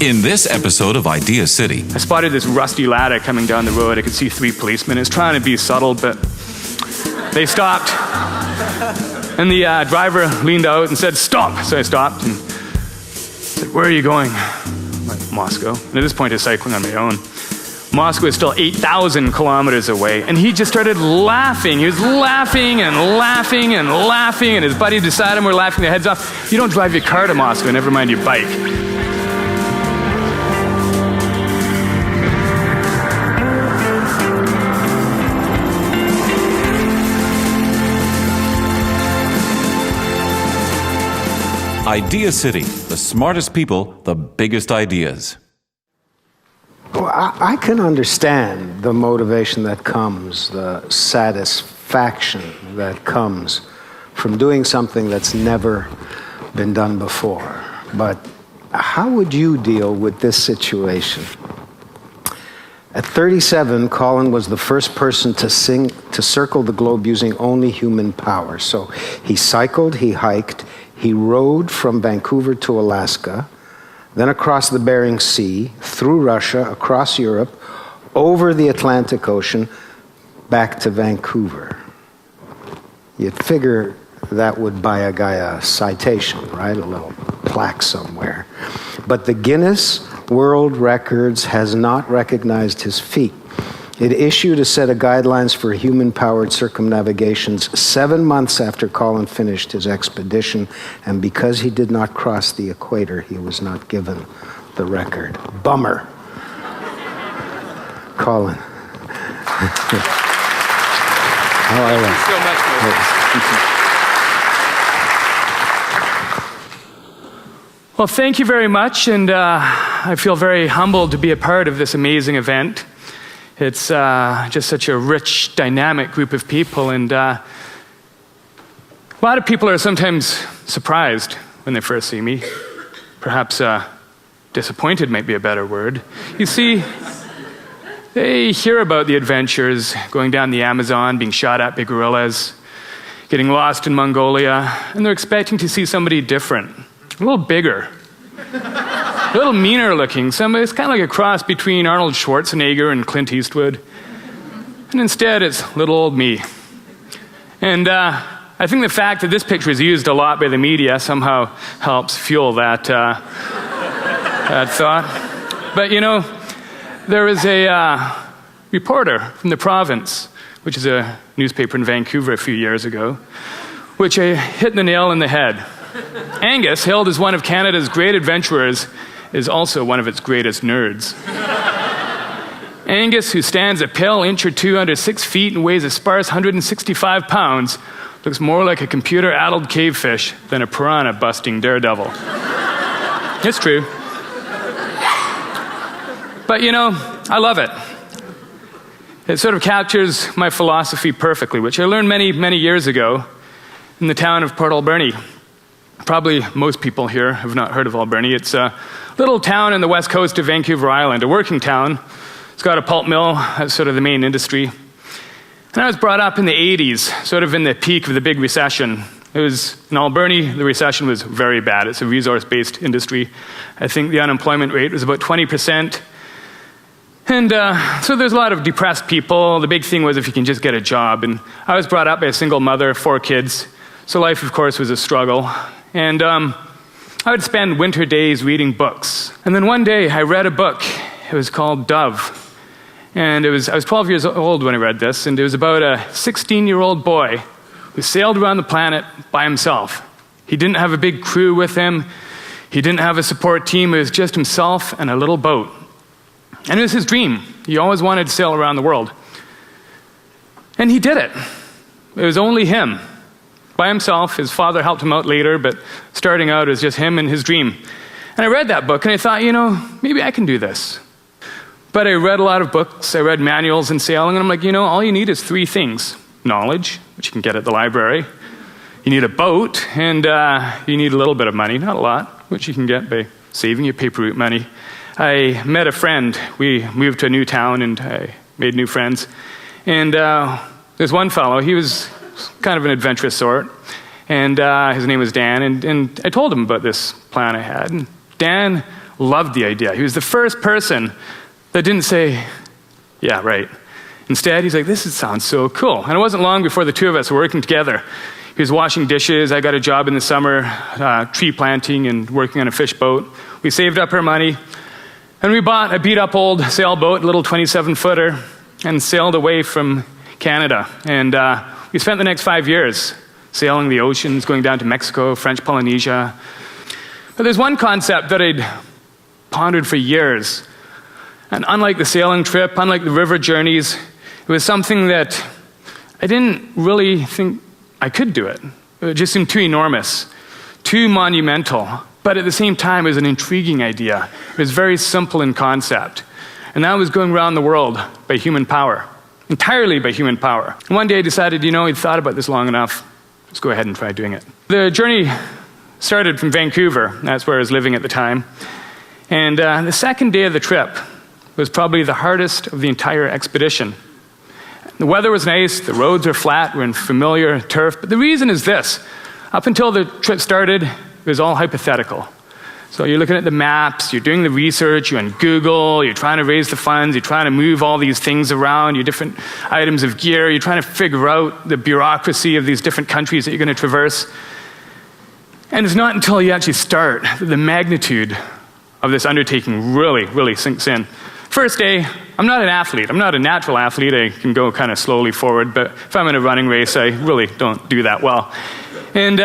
In this episode of Idea City, I spotted this rusty ladder coming down the road. I could see 3 policemen. It was trying to be subtle, but they stopped. And the driver leaned out and said, "Stop!" So I stopped and said, "Where are you going?" I'm like, "Moscow." And at this point, I was cycling on my own. Moscow is still 8,000 kilometers away. And he just started laughing. He was laughing and laughing and laughing. And his buddy beside him were laughing their heads off. You don't drive your car to Moscow, never mind your bike. Idea City, the smartest people, the biggest ideas. Well, I can understand the motivation that comes, the satisfaction that comes from doing something that's never been done before. But how would you deal with this situation? At 37, Colin was the first person to circle the globe using only human power. So he cycled, he hiked, he rode from Vancouver to Alaska, then across the Bering Sea, through Russia, across Europe, over the Atlantic Ocean, back to Vancouver. You'd figure that would buy a guy a citation, right? A little plaque somewhere. But the Guinness World Records has not recognized his feat. It issued a set of guidelines for human-powered circumnavigations 7 months after Colin finished his expedition, and because he did not cross the equator, he was not given the record. Bummer. Colin. How are you? Thank you so much, Well, thank you very much, and I feel very humbled to be a part of this amazing event. It's just such a rich, dynamic group of people, and a lot of people are sometimes surprised when they first see me. Perhaps disappointed might be a better word. You see, they hear about the adventures, going down the Amazon, being shot at by gorillas, getting lost in Mongolia, and they're expecting to see somebody different, a little bigger, a little meaner looking. It's kind of like a cross between Arnold Schwarzenegger and Clint Eastwood. And instead, it's little old me. And I think the fact that this picture is used a lot by the media somehow helps fuel that, that thought. But you know, there was a reporter from The Province, which is a newspaper in Vancouver a few years ago, which hit the nail on the head. Angus, hailed as one of Canada's great adventurers, is also one of its greatest nerds. Angus, who stands a pale inch or two under 6 feet and weighs a sparse 165 pounds, looks more like a computer-addled cavefish than a piranha-busting daredevil. It's true. But you know, I love it. It sort of captures my philosophy perfectly, which I learned many, many years ago in the town of Port Alberni. Probably most people here have not heard of Alberni. It's a little town on the west coast of Vancouver Island, a working town. It's got a pulp mill, that's sort of the main industry. And I was brought up in the 80s, sort of in the peak of the big recession. It was, in Alberni, the recession was very bad. It's a resource-based industry. I think the unemployment rate was about 20%. And so there's a lot of depressed people. The big thing was if you can just get a job. And I was brought up by a single mother, 4 kids. So life, of course, was a struggle. And I would spend winter days reading books. And then one day I read a book. It was called Dove. And I was 12 years old when I read this, and it was about a 16-year-old boy who sailed around the planet by himself. He didn't have a big crew with him. He didn't have a support team. It was just himself and a little boat. And it was his dream. He always wanted to sail around the world. And he did it. It was only him. By himself. His father helped him out later, but starting out, it was just him and his dream. And I read that book, and I thought, you know, maybe I can do this. But I read a lot of books. I read manuals in sailing, and I'm like, you know, all you need is 3 things. Knowledge, which you can get at the library. You need a boat, and you need a little bit of money, not a lot, which you can get by saving your paper route money. I met a friend. We moved to a new town, and I made new friends. And there's one fellow, he was kind of an adventurous sort, and his name was Dan, and I told him about this plan I had. And Dan loved the idea. He was the first person that didn't say, yeah, right. Instead, he's like, sounds so cool. And it wasn't long before the two of us were working together. He was washing dishes. I got a job in the summer, tree planting and working on a fish boat. We saved up our money, and we bought a beat-up old sailboat, a little 27-footer, and sailed away from Canada. And we spent the next 5 years sailing the oceans, going down to Mexico, French Polynesia. But there's one concept that I'd pondered for years. And unlike the sailing trip, unlike the river journeys, it was something that I didn't really think I could do it. It just seemed too enormous, too monumental. But at the same time, it was an intriguing idea. It was very simple in concept. And that was going around the world by human power, entirely by human power. And one day I decided, I'd thought about this long enough. Let's go ahead and try doing it. The journey started from Vancouver. That's where I was living at the time. And the second day of the trip was probably the hardest of the entire expedition. The weather was nice, the roads were flat, we're in familiar turf. But the reason is this. Up until the trip started, it was all hypothetical. So you're looking at the maps, you're doing the research, you're on Google, you're trying to raise the funds, you're trying to move all these things around, your different items of gear, you're trying to figure out the bureaucracy of these different countries that you're going to traverse. And it's not until you actually start that the magnitude of this undertaking really, really sinks in. First day, I'm not an athlete. I'm not a natural athlete. I can go kind of slowly forward, but if I'm in a running race, I really don't do that well. And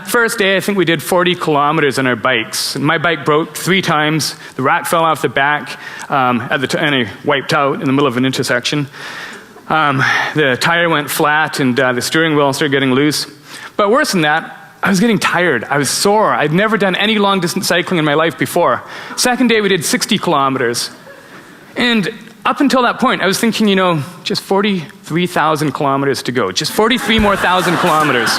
first day, I think we did 40 kilometers on our bikes. And my bike broke 3 times. The rack fell off the back, and I wiped out in the middle of an intersection. The tire went flat, and the steering wheel started getting loose. But worse than that, I was getting tired. I was sore. I'd never done any long-distance cycling in my life before. Second day, we did 60 kilometers. And up until that point, I was thinking, just 43,000 kilometers to go. Just 43 more thousand kilometers.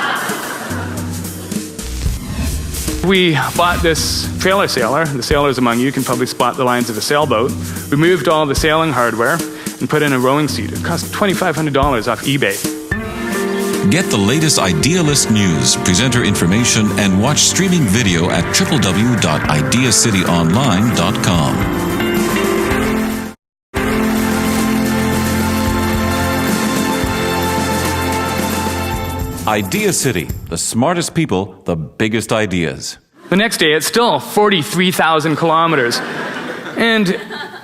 We bought this trailer sailor. The sailors among you can probably spot the lines of a sailboat. We moved all the sailing hardware and put in a rowing seat. It cost $2,500 off eBay. Get the latest Idealist news, presenter information, and watch streaming video at www.ideacityonline.com. Idea City, the smartest people, the biggest ideas. The next day, it's still 43,000 kilometers. And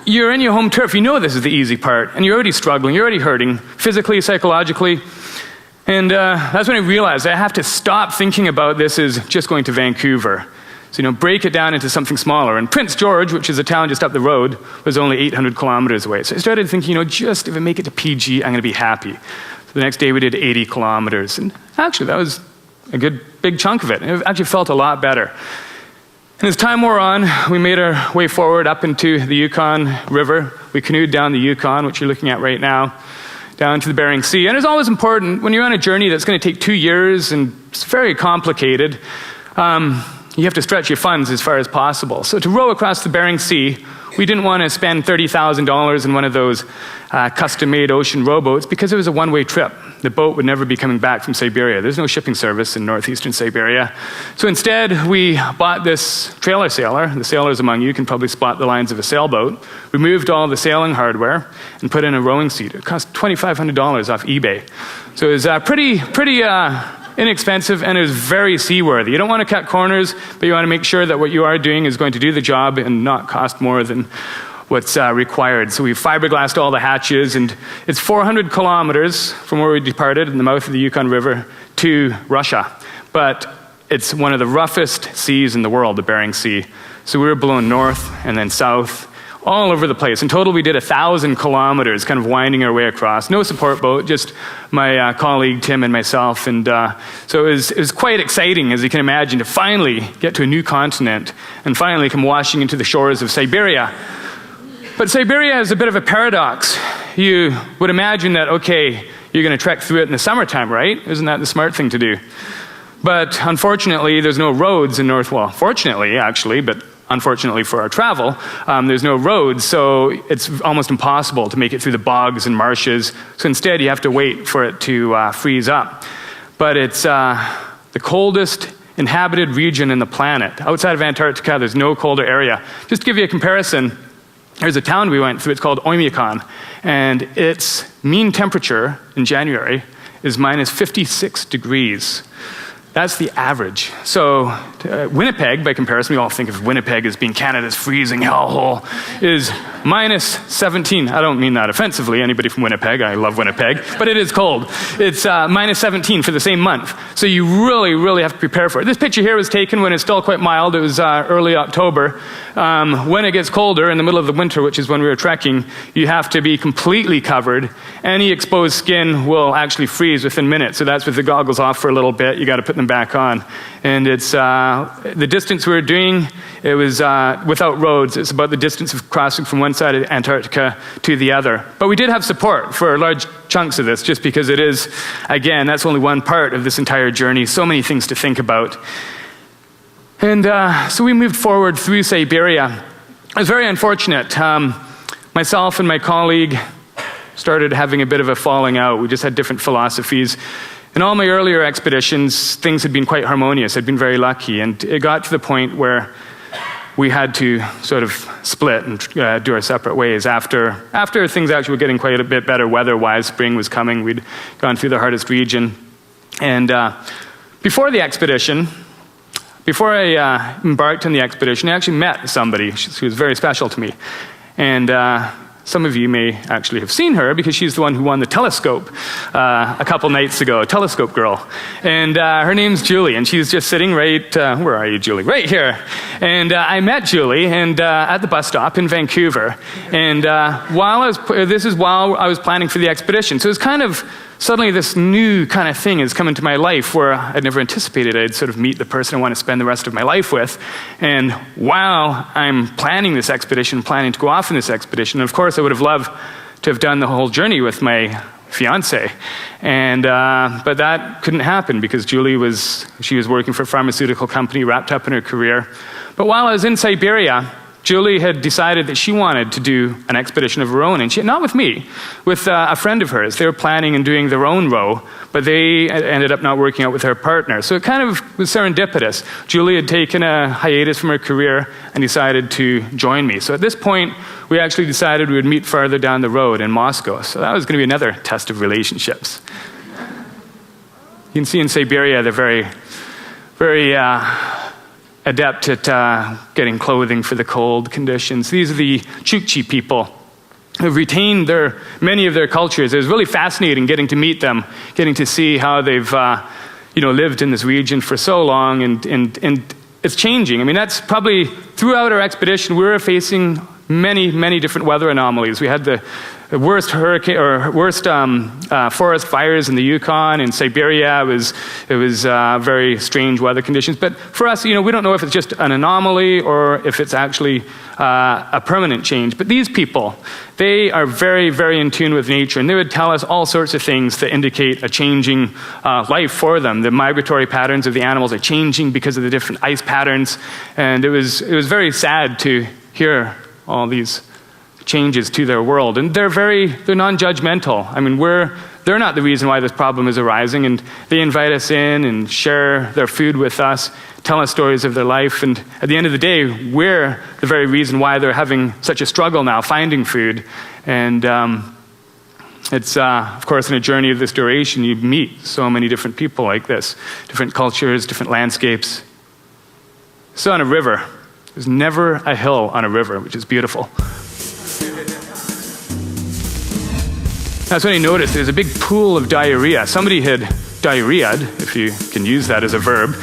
you're in your home turf. You know this is the easy part. And you're already struggling. You're already hurting, physically, psychologically. And that's when I realized I have to stop thinking about this as just going to Vancouver. So, break it down into something smaller. And Prince George, which is a town just up the road, was only 800 kilometers away. So I started thinking, just if I make it to PG, I'm going to be happy. The next day we did 80 kilometers. And actually, that was a good big chunk of it. It actually felt a lot better. And as time wore on, we made our way forward up into the Yukon River. We canoed down the Yukon, which you're looking at right now, down to the Bering Sea. And it's always important, when you're on a journey that's going to take 2 years and it's very complicated, you have to stretch your funds as far as possible. So to row across the Bering Sea, we didn't want to spend $30,000 in one of those custom-made ocean rowboats because it was a one-way trip. The boat would never be coming back from Siberia. There's no shipping service in northeastern Siberia. So instead, we bought this trailer sailor. The sailors among you can probably spot the lines of a sailboat. We moved all the sailing hardware and put in a rowing seat. It cost $2,500 off eBay. So it was pretty inexpensive, and it was very seaworthy. You don't want to cut corners, but you want to make sure that what you are doing is going to do the job and not cost more than what's required. So we fiberglassed all the hatches, and it's 400 kilometers from where we departed in the mouth of the Yukon River to Russia. But it's one of the roughest seas in the world, the Bering Sea. So we were blown north and then south, all over the place. In total, we did 1,000 kilometers, kind of winding our way across. No support boat, just my colleague Tim and myself. And so it was quite exciting, as you can imagine, to finally get to a new continent and finally come washing into the shores of Siberia. But Siberia is a bit of a paradox. You would imagine that, okay, you're going to trek through it in the summertime, right? Isn't that the smart thing to do? But unfortunately, there's no roads in fortunately, actually, but unfortunately for our travel, there's no roads, so it's almost impossible to make it through the bogs and marshes. So instead, you have to wait for it to freeze up. But it's the coldest inhabited region in the planet. Outside of Antarctica, there's no colder area. Just to give you a comparison, there's a town we went through, it's called Oymyakon, and its mean temperature in January is minus 56 degrees. That's the average. So Winnipeg, by comparison, we all think of Winnipeg as being Canada's freezing hellhole, is minus 17. I don't mean that offensively, anybody from Winnipeg, I love Winnipeg, but it is cold. It's minus 17 for the same month. So you really, really have to prepare for it. This picture here was taken when it's still quite mild. It was early October. When it gets colder, in the middle of the winter, which is when we were trekking, you have to be completely covered. Any exposed skin will actually freeze within minutes. So that's with the goggles off for a little bit. You got to put them back on. And it's the distance we were doing, it was without roads. It's about the distance of crossing from one side of Antarctica to the other. But we did have support for large chunks of this, just because it is, again, that's only one part of this entire journey. So many things to think about. And so we moved forward through Siberia. It was very unfortunate. Myself and my colleague started having a bit of a falling out. We just had different philosophies. In all my earlier expeditions, things had been quite harmonious. I'd been very lucky. And it got to the point where we had to sort of split and do our separate ways. After things actually were getting quite a bit better weather-wise, spring was coming, we'd gone through the hardest region. And before the expedition, before I embarked on the expedition, I actually met somebody. She was very special to me. And some of you may actually have seen her because she's the one who won the telescope a couple nights ago, telescope girl. And her name's Julie, and she's just sitting right, where are you, Julie? Right here. And I met Julie and at the bus stop in Vancouver. And while I was planning for the expedition. So it was kind of, suddenly this new kind of thing has come into my life where I'd never anticipated I'd sort of meet the person I want to spend the rest of my life with. And while I'm planning this expedition, planning to go off in this expedition, of course I would have loved to have done the whole journey with my fiance. And but that couldn't happen because Julie was working for a pharmaceutical company, wrapped up in her career. But while I was in Siberia, Julie had decided that she wanted to do an expedition of her own, and not with me, with a friend of hers. They were planning and doing their own row, but they ended up not working out with her partner. So it kind of was serendipitous. Julie had taken a hiatus from her career and decided to join me. So at this point, we actually decided we would meet farther down the road in Moscow. So that was going to be another test of relationships. You can see in Siberia, they're very, very adept at getting clothing for the cold conditions. These are the Chukchi people who've retained many of their cultures. It was really fascinating getting to meet them, getting to see how they've lived in this region for so long, and it's changing. I mean, that's probably, throughout our expedition, we were facing many, many different weather anomalies. We had the worst hurricane or worst forest fires in the Yukon. In Siberia, it was very strange weather conditions. But for us, we don't know if it's just an anomaly or if it's actually a permanent change. But these people, they are very, very in tune with nature, and they would tell us all sorts of things that indicate a changing life for them. The migratory patterns of the animals are changing because of the different ice patterns, and it was very sad to hear all these changes to their world. And they're non-judgmental. I mean, they're not the reason why this problem is arising, and they invite us in and share their food with us, tell us stories of their life, and at the end of the day, we're the very reason why they're having such a struggle now finding food. And it's, of course, in a journey of this duration, you meet so many different people like this, different cultures, different landscapes. So on a river, there's never a hill on a river, which is beautiful. That's when I noticed there's a big pool of diarrhea. Somebody had diarrheaed, if you can use that as a verb,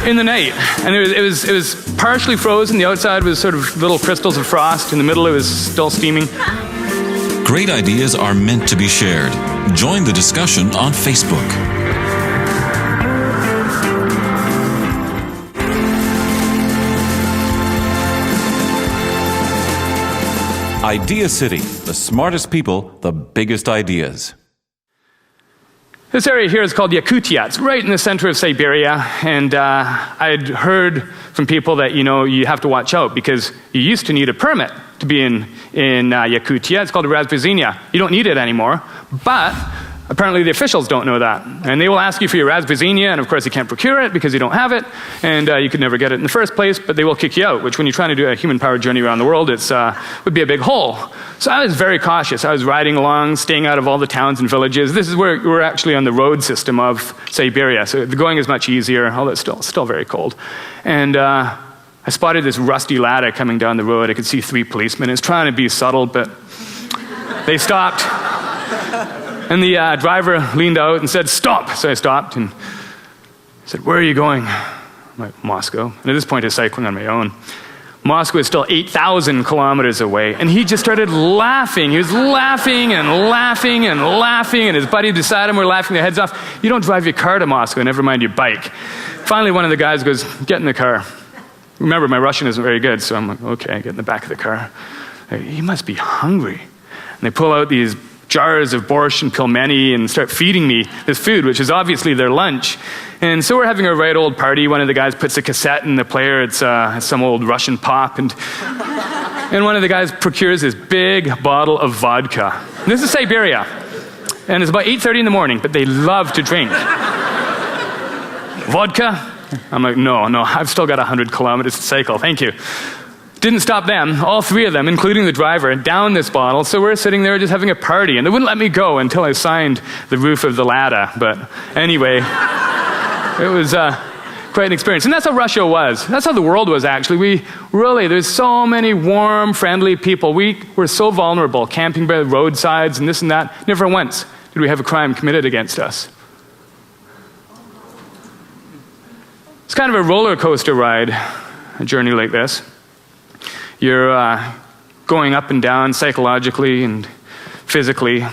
in the night. And it was partially frozen. The outside was sort of little crystals of frost. In the middle, it was still steaming. Great ideas are meant to be shared. Join the discussion on Facebook. Idea City, the smartest people, the biggest ideas. This area here is called Yakutia. It's right in the center of Siberia, and I'd heard from people that, you have to watch out because you used to need a permit to be in Yakutia. It's called a razbrizhenia. You don't need it anymore, but Apparently the officials don't know that. And they will ask you for your Razbazenia, and of course you can't procure it because you don't have it, and you could never get it in the first place, but they will kick you out, which when you're trying to do a human-powered journey around the world, it would be a big hole. So I was very cautious. I was riding along, staying out of all the towns and villages. This is where we're actually on the road system of Siberia, so the going is much easier, although it's still very cold. And I spotted this rusty ladder coming down the road. I could see 3 policemen. It's trying to be subtle, but they stopped. And the driver leaned out and said, "Stop!" So I stopped and said, "Where are you going?" I'm like, "Moscow." And at this point, I was cycling on my own. Moscow is still 8,000 kilometers away. And he just started laughing. He was laughing and laughing and laughing. And his buddy beside him were laughing their heads off. "You don't drive your car to Moscow, never mind your bike." Finally, one of the guys goes, "Get in the car." Remember, my Russian isn't very good, so I'm like, okay, I get in the back of the car. He must be hungry. And they pull out these jars of borscht and pilmeni and start feeding me this food, which is obviously their lunch. And so we're having a right old party. One of the guys puts a cassette in the player. It's some old Russian pop. And one of the guys procures this big bottle of vodka. This is Siberia. And it's about 8:30 in the morning, but they love to drink. Vodka? I'm like, no, I've still got 100 kilometers to cycle. Thank you. Didn't stop them, all 3 of them, including the driver, down this bottle. So we're sitting there just having a party, and they wouldn't let me go until I signed the roof of the Lada. But anyway, it was quite an experience. And that's how Russia was. That's how the world was, actually. There's so many warm, friendly people. We were so vulnerable, camping by the roadsides and this and that. Never once did we have a crime committed against us. It's kind of a roller coaster ride, a journey like this. You're going up and down psychologically and physically.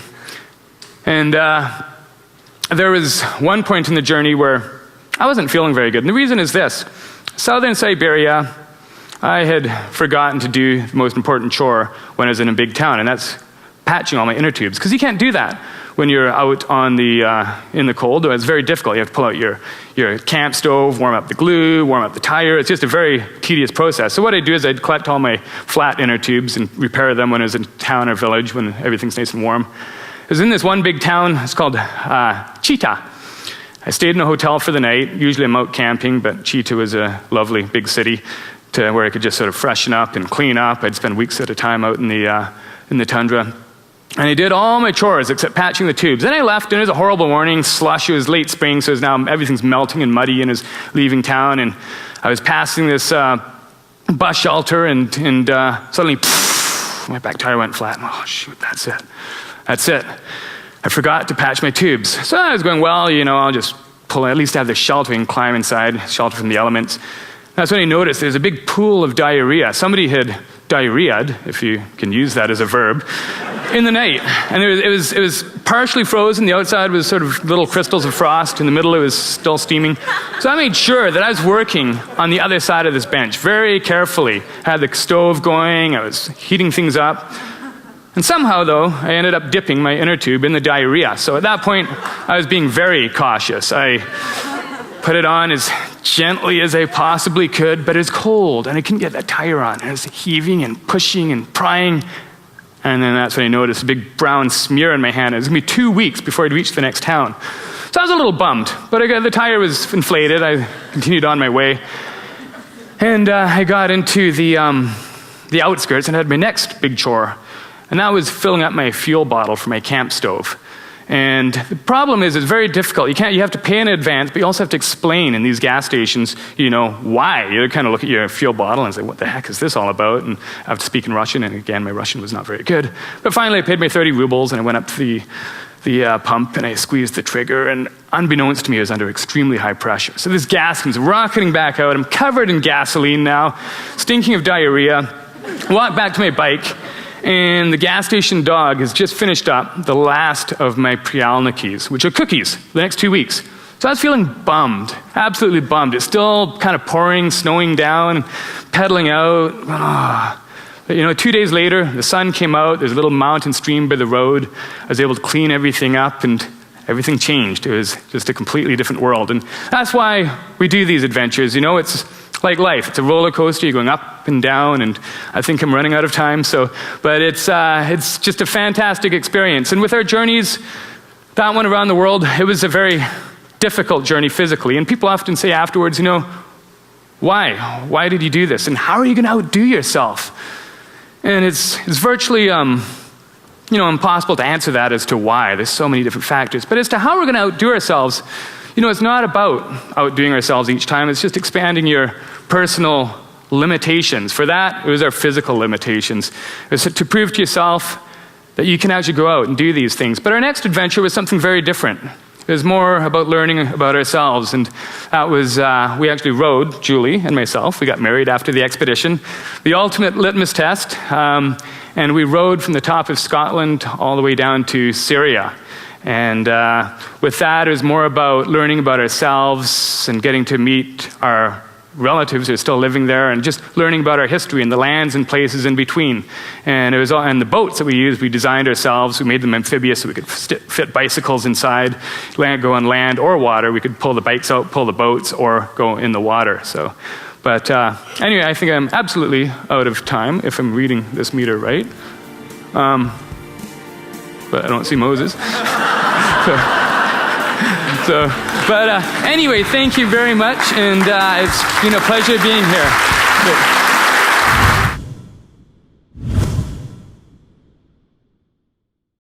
And there was one point in the journey where I wasn't feeling very good. And the reason is this. Southern Siberia, I had forgotten to do the most important chore when I was in a big town, and that's patching all my inner tubes. Because you can't do that when you're out on in the cold. It's very difficult. You have to pull out your camp stove, warm up the glue, warm up the tire. It's just a very tedious process. So what I'd do is I'd collect all my flat inner tubes and repair them when I was in town or village when everything's nice and warm. I was in this one big town. It's called Chita. I stayed in a hotel for the night. Usually I'm out camping, but Chita was a lovely big city where I could just sort of freshen up and clean up. I'd spend weeks at a time out in the tundra. And I did all my chores except patching the tubes. Then I left, and it was a horrible morning, slush. It was late spring, so now everything's melting and muddy, and I was leaving town. And I was passing this bus shelter, and suddenly, my back tire went flat. Oh, shoot, that's it. I forgot to patch my tubes. So I was going, well, I'll just pull, at least have the shelter and climb inside, shelter from the elements. That's when I noticed there's a big pool of diarrhea. Somebody had diarrheaed, if you can use that as a verb, in the night. And it was partially frozen. The outside was sort of little crystals of frost. In the middle, it was still steaming. So I made sure that I was working on the other side of this bench very carefully. I had the stove going. I was heating things up. And somehow, though, I ended up dipping my inner tube in the diarrhea. So at that point, I was being very cautious. I put it on as gently as I possibly could, but it was cold, and I couldn't get that tire on. I was heaving and pushing and prying. And then that's when I noticed a big brown smear in my hand. It was going to be 2 weeks before I'd reach the next town. So I was a little bummed, but the tire was inflated. I continued on my way. And I got into the outskirts and had my next big chore. And that was filling up my fuel bottle for my camp stove. And the problem is it's very difficult. You have to pay in advance, but you also have to explain in these gas stations, why. You kind of look at your fuel bottle and say, what the heck is this all about? And I have to speak in Russian, and again, my Russian was not very good. But finally, I paid my 30 rubles, and I went up to the pump, and I squeezed the trigger, and unbeknownst to me, I was under extremely high pressure. So this gas comes rocketing back out. I'm covered in gasoline now, stinking of diarrhea. Walk back to my bike, and the gas station dog has just finished up the last of my prialnikis, which are cookies, the next 2 weeks. So I was feeling bummed, absolutely bummed. It's still kind of pouring, snowing down, pedaling out. But 2 days later, the sun came out. There's a little mountain stream by the road. I was able to clean everything up, and everything changed. It was just a completely different world. And that's why we do these adventures. It's like life. It's a roller coaster. You're going up and down, and I think I'm running out of time. But it's just a fantastic experience. And with our journeys, That one around the world, it was a very difficult journey physically. And people often say afterwards, why? Why did you do this? And how are you going to outdo yourself? And it's virtually, impossible to answer that as to why. There's so many different factors. But as to how we're going to outdo ourselves, it's not about outdoing ourselves each time. It's just expanding your personal limitations. For that, it was our physical limitations. It was to prove to yourself that you can actually go out and do these things. But our next adventure was something very different. It was more about learning about ourselves, and that was, we actually rode, Julie and myself, we got married after the expedition, the ultimate litmus test, and we rode from the top of Scotland all the way down to Syria. And with that, it was more about learning about ourselves and getting to meet our relatives who are still living there, and just learning about our history and the lands and places in between. And it was all, and the boats that we used, we designed ourselves. We made them amphibious so we could fit bicycles inside, go on land or water. We could pull the bikes out, pull the boats, or go in the water. So, but anyway, I think I'm absolutely out of time if I'm reading this meter right. But I don't see Moses. But anyway, thank you very much, and it's been a pleasure being here. Good.